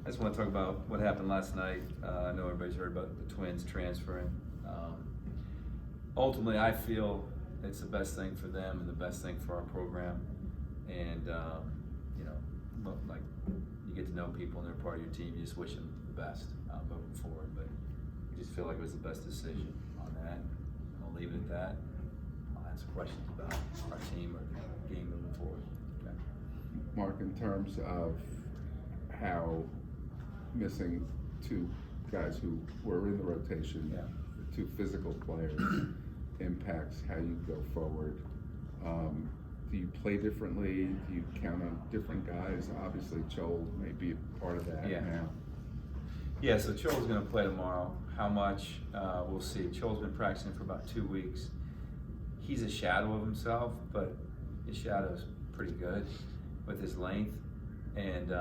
I just want to talk about what happened last night. I know everybody's heard about the Twins transferring. Ultimately, I feel it's the best thing for them and the best thing for our program. And like you get to know people and they're part of your team, you just wish them the best moving forward. But I just feel like it was the best decision on that. And I'll leave it at that. I'll answer questions about our team or the game moving forward. Okay. Mark, in terms of how missing two guys who were in the rotation, two physical players, impacts how you go forward. Do you play differently? Do you count on different guys? Obviously, Joel may be a part of that now. Yeah, so Joel's going to play tomorrow. How much, we'll see. Joel's been practicing for about 2 weeks. He's a shadow of himself, but his shadow's pretty good with his length. And,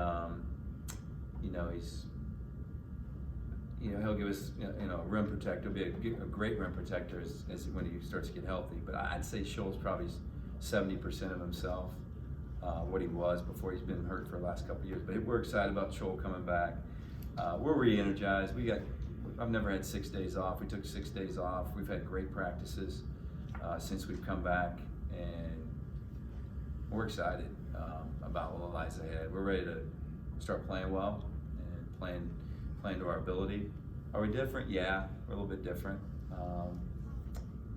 he'll give us, a rim protector. He'll be a great rim protector as when he starts to get healthy. But I'd say Joel's probably 70% of himself, what he was before he's been hurt for the last couple of years. But we're excited about Joel coming back. We're re-energized. I've never had 6 days off. We took 6 days off. We've had great practices since we've come back, and we're excited about what lies ahead. We're ready to start playing well and playing to our ability. Are we different? Yeah, we're a little bit different,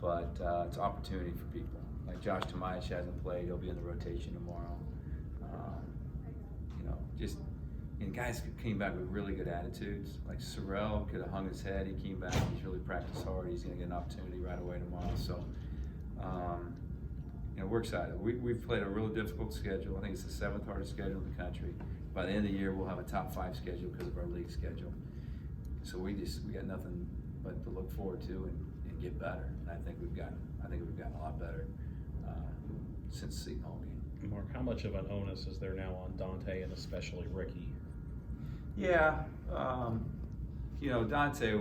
but it's an opportunity for people. Like Josh Tomaich hasn't played; he'll be in the rotation tomorrow. Guys came back with really good attitudes. Like Sorrell could have hung his head. He came back. He's really practiced hard. He's going to get an opportunity right away tomorrow. So, we're excited. We've played a really difficult schedule. I think it's the 7th hardest schedule in the country. By the end of the year, we'll have a top 5 schedule because of our league schedule. So we got nothing but to look forward to and get better. And I think we've gotten a lot better since the Seton Hall game. Mark, how much of an onus is there now on Dante and especially Ricky? Yeah, Dante,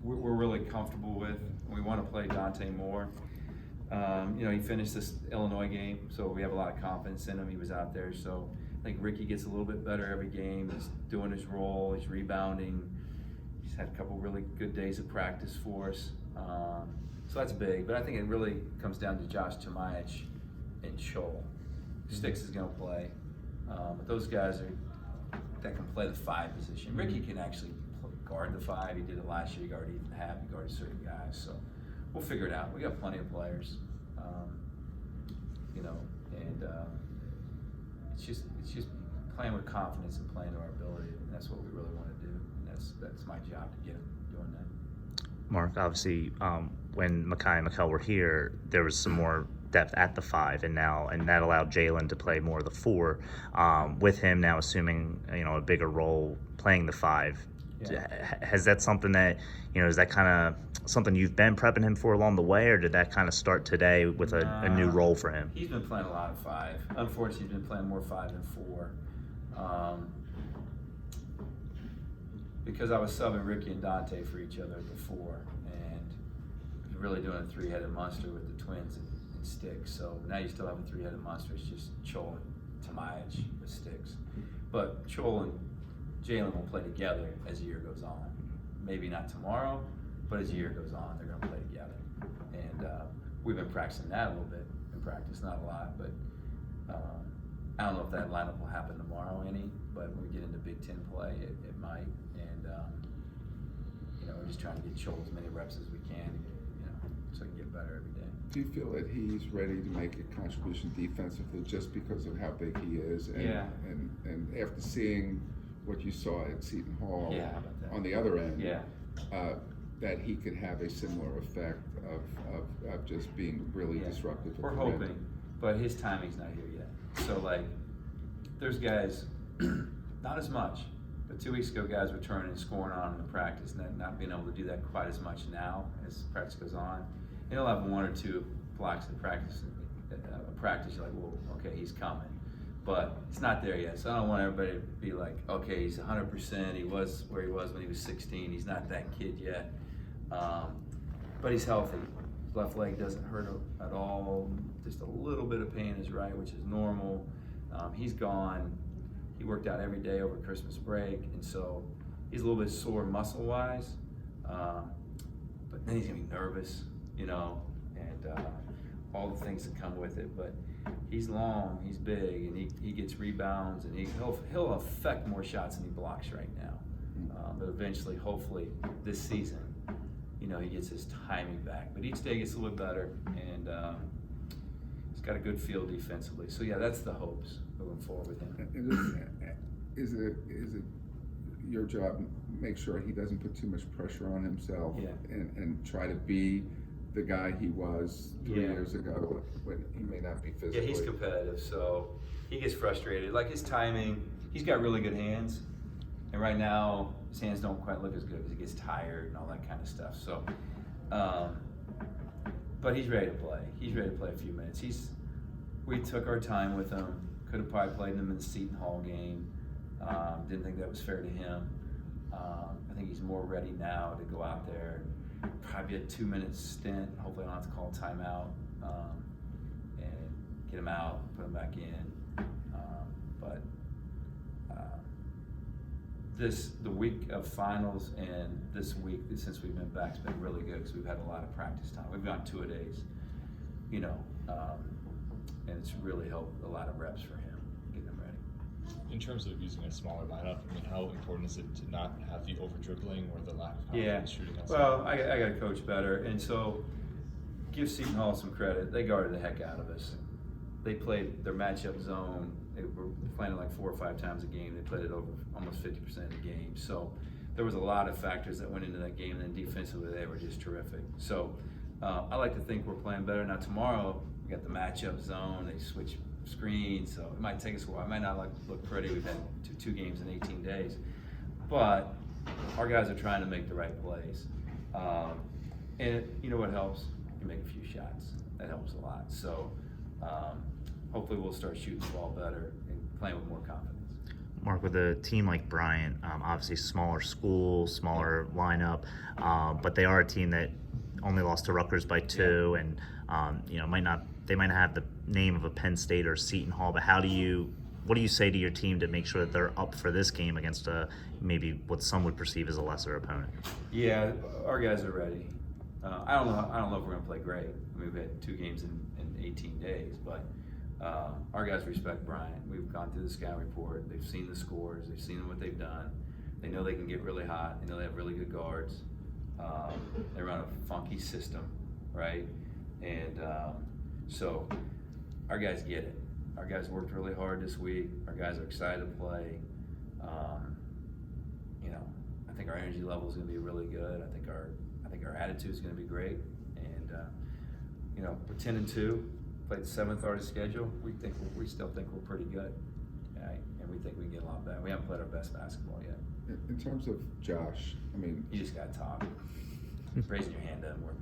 we're really comfortable with. We want to play Dante more. He finished this Illinois game, so we have a lot of confidence in him. He was out there, so I think Ricky gets a little bit better every game. He's doing his role, he's rebounding. He's had a couple really good days of practice for us. So that's big, but I think it really comes down to Josh Tomaich and Joel. Sticks is going to play, but those guys that can play the 5 position. Ricky can actually guard the 5. He did it last year. He guarded even half. He guarded certain guys. So we'll figure it out. We got plenty of players, and it's just playing with confidence and playing to our ability, and that's what we really want to do. And that's my job to get him doing that. Mark, obviously, when Makai and Mikel were here, there was some more depth at the 5, and that allowed Jalen to play more of the 4. With him now assuming a bigger role playing the 5, has that something that is that kind of something you've been prepping him for along the way, or did that kind of start today with a new role for him? He's been playing a lot of 5. Unfortunately, he's been playing more 5 than 4. Because I was subbing Ricky and Dante for each other before, and really doing a 3-headed monster with the Twins and Sticks. So now you still have a 3-headed monster. It's just Joel and Tomaich with Sticks. But Joel and Jalen will play together as the year goes on. Maybe not tomorrow, but as the year goes on, they're going to play together. And we've been practicing that a little bit in practice, not a lot, but I don't know if that lineup will happen tomorrow but when we get into Big Ten play, it might. And we're just trying to get Joel as many reps as we can, so he can get better every day. Do you feel that he's ready to make a contribution defensively just because of how big he is? And after seeing what you saw at Seton Hall on the other end, that he could have a similar effect of just being really disruptive. We're hoping, but his timing's not here yet. So there's guys, not as much, but 2 weeks ago guys were turning and scoring on in the practice, and not being able to do that quite as much now as practice goes on. And he'll have 1 or 2 blocks in practice. You're like, well, okay, he's coming. But it's not there yet, so I don't want everybody to be like, okay, he's 100%, he was where he was when he was 16, he's not that kid yet. But he's healthy. His left leg doesn't hurt at all, just a little bit of pain in his right, which is normal. He's gone, He worked out every day over Christmas break, and so he's a little bit sore muscle-wise. But then he's gonna be nervous, you know, and all the things that come with it. But he's long, he's big, and he gets rebounds, and he'll affect more shots than he blocks right now. But eventually, hopefully, this season, you know, he gets his timing back. But each day gets a little better, and he's got a good feel defensively. So yeah, that's the hopes moving forward with him. And is it your job make sure he doesn't put too much pressure on himself and try to be the guy he was 3 years ago when he may not be physically? Yeah, he's competitive, so he gets frustrated. Like his timing, he's got really good hands, and right now his hands don't quite look as good because he gets tired and all that kind of stuff. So, but he's ready to play. He's ready to play a few minutes. We took our time with him. Could have probably played him in the Seton Hall game. Didn't think that was fair to him. I think he's more ready now to go out there and probably a 2-minute stint. Hopefully I don't have to call timeout and get him out, put him back in. But the week of finals and this week, since we've been back, has been really good because we've had a lot of practice time. We've gone 2-a-days, you know, and it's really helped a lot of reps for him, getting him ready. In terms of using a smaller lineup, I mean, how important is it to not have the over dribbling or the lack of confidence shooting outside? Well, I got to coach better, and so give Seton Hall some credit. They guarded the heck out of us. They played their matchup zone. They were playing it like 4 or 5 times a game. They played it over almost 50% of the game. So there was a lot of factors that went into that game, and then defensively they were just terrific. So I like to think we're playing better. Now tomorrow we got the matchup zone. They switch screens, so it might take us a while. It might not look pretty. We've had two games in 18 days, but our guys are trying to make the right plays. And you know what helps? You make a few shots. That helps a lot. So hopefully we'll start shooting the ball better and playing with more confidence. Mark, with a team like Bryant, obviously smaller school, smaller lineup, but they are a team that only lost to Rutgers by 2, and you know, they might not have the name of a Penn State or Seton Hall, but what do you say to your team to make sure that they're up for this game against maybe what some would perceive as a lesser opponent? Yeah, our guys are ready. I don't know if we're gonna play great. I mean, we've had 2 games in 18 days, but our guys respect Bryant. We've gone through the scout report. They've seen the scores. They've seen what they've done. They know they can get really hot. They know they have really good guards. They run a funky system, right? And so our guys get it. Our guys worked really hard this week. Our guys are excited to play. You know, I think our energy level is going to be really good. I think our attitude is going to be great. And you know, we're 10-2. Played the 7th hardest schedule. We still think we're pretty good, right? And we think we can get a lot better. We haven't played our best basketball yet. In terms of Josh, I mean, You just got to talk. Raising your hand doesn't work.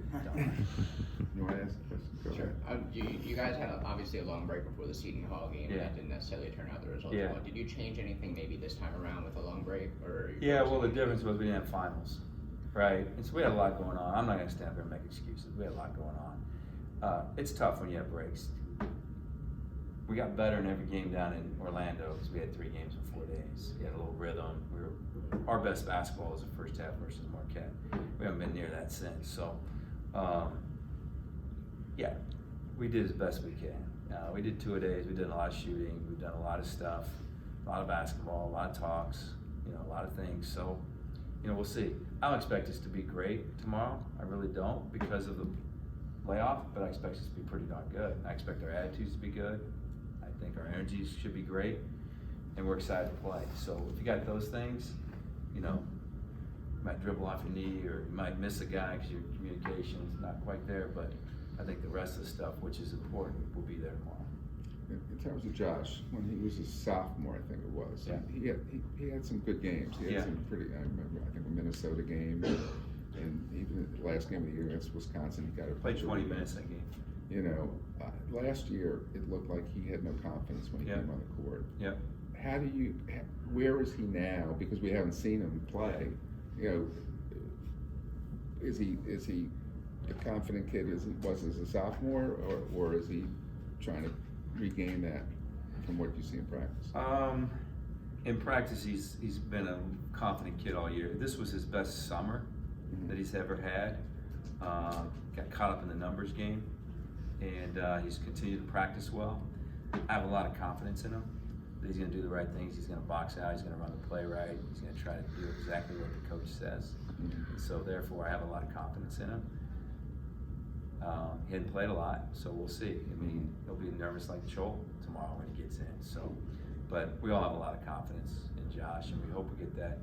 you want to ask a question? Go Sure. ahead. You guys had obviously a long break before the Seton Hall game, and that didn't necessarily turn out the results you want. Did you change anything maybe this time around with a long break, or? Yeah, well, the difference was we didn't have finals, right? And so we had a lot going on. I'm not going to stand there and make excuses. We had a lot going on. It's tough when you have breaks. We got better in every game down in Orlando because we had 3 games in 4 days. We had a little rhythm. Our best basketball was the first half versus Marquette. We haven't been near that since. So, yeah, we did as best we can. We did 2-a-days. We did a lot of shooting. We've done a lot of stuff, a lot of basketball, a lot of talks, you know, a lot of things. So, you know, we'll see. I don't expect us to be great tomorrow. I really don't because of the layoff, but I expect us to be pretty darn good. I expect our attitudes to be good. I think our energies should be great, and we're excited to play. So if you got those things, you know, you might dribble off your knee or you might miss a guy because your communication's not quite there, but I think the rest of the stuff, which is important, will be there tomorrow. In terms of Josh, when he was a sophomore, I think it was, he had some good games. He had some pretty. I remember, I think a Minnesota game, and even the last game of the year against Wisconsin, he got a Played 20 minutes that game. You know, last year it looked like he had no confidence when he came on the court. Yeah. Where is he now? Because we haven't seen him play. You know, is he the confident kid as he was as a sophomore, or is he trying to regain that from what you see in practice? In practice, he's been a confident kid all year. This was his best summer that he's ever had. Got caught up in the numbers game, and he's continued to practice well. I have a lot of confidence in him that he's going to do the right things. He's going to box out. He's going to run the play right. He's going to try to do exactly what the coach says. So therefore, I have a lot of confidence in him. He hadn't played a lot, so we'll see. I mean, he'll be nervous like Joel tomorrow when he gets in. So, but we all have a lot of confidence in Josh, and we hope we get that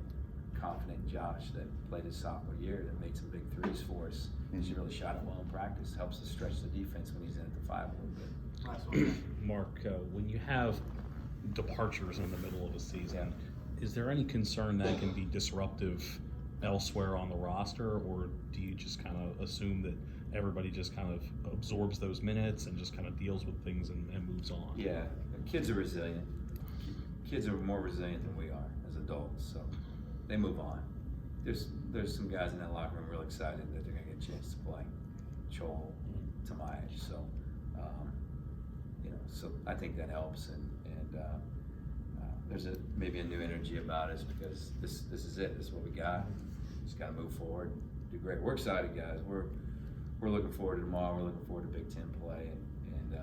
confident Josh that played his sophomore year that made some big threes for us. He really shot it well in practice. Helps us stretch the defense when he's in at the 5 a little bit. Mark, when you have departures in the middle of a season, is there any concern that can be disruptive elsewhere on the roster, or do you just kind of assume that everybody just kind of absorbs those minutes and just kind of deals with things and moves on? Yeah, kids are resilient. Kids are more resilient than we are as adults, so they move on. There's some guys in that locker room real excited that they're gonna get a chance to play. Joel, Tamai, so so I think that helps, and there's maybe a new energy about us because this is it. This is what we got. Just got to move forward, do great. We're excited, guys. We're looking forward to tomorrow. We're looking forward to Big Ten play, and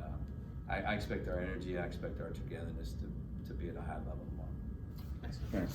I expect our energy. I expect our togetherness to be at a high level tomorrow. Thanks.